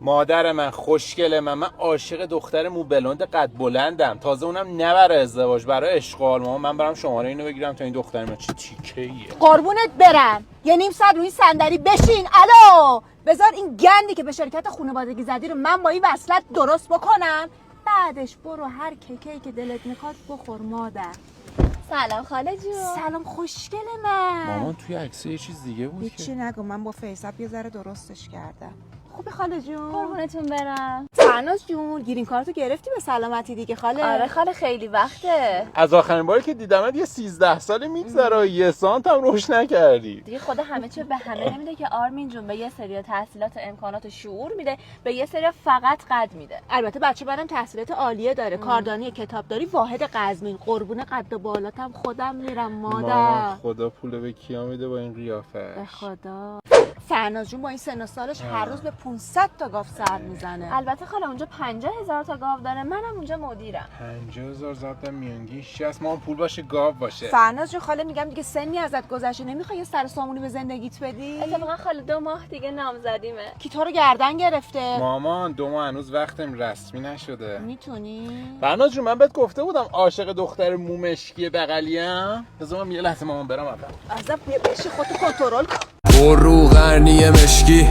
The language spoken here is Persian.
مادر من، خوشگل من عاشق دختر مو بلوند قد بلندم. تازه اونم نه برای ازدواج، برای اشغال. مامان من برام شماره اینو بگیرم تا این دختر من چه تیکه‌ایه. قربونت برم. یه نیم ساعت روی صندلی بشین. الو بذار این گندی که به شرکت خانوادگی زدی رو من با این وصلت درست بکنم، بعدش برو هر کیکی که دلت میخواد بخور مادر. سلام خاله جون. سلام خوشگل من. مامان توی عکس یه چیز دیگه بود هیچی که نگو، من با فیساب یه ذره درستش کردم. خوبی خاله جون؟ قربونتون برم. فرناز جون گرین کارتو گرفتی به سلامتی دیگه خاله؟ آره خاله خیلی وقته. از آخرین باری که دیدمت یه 13 سالی میگذره، یه سانت هم روش نکردی. دیگه خدا همه چی به همه نمیده که آرمین جون. به یه سری تحصیلات و امکانات و شعور میده، به یه سری فقط قد میده. البته بچه برام تحصیلات عالیه داره، کاردانی، کتابداری، واحد قزوین. قربون قد و بالاتم خودم میرم مادر. مامان خدا پول به کیا میده با این قیافه؟ به خدا. فرناز جون با این سن و سالش هر روز به 500 تا گاو سر میزنه. البته خاله اونجا 50,000 تا گاو داره، منم اونجا مدیرم. 50,000 زدم میانگین 60. مامان پول باشه گاو باشه. فرناز جون خاله میگم دیگه سنی ازت گذشته، نمیخوای یه سر سامونی به زندگیت بدی؟ اتفاقا خاله 2 ماه دیگه نامزدیمه. کی تو رو گردن گرفته؟ مامان 2 ماه هنوز وقتم رسمی نشده. میتونی؟ فرناز جون من بهت گفته بودم عاشق دختر مو مشکی بغلیم. بذار من یه لحظه مامان برم اول. عزب بشی خودتو کنترل کن. روغنی مشکی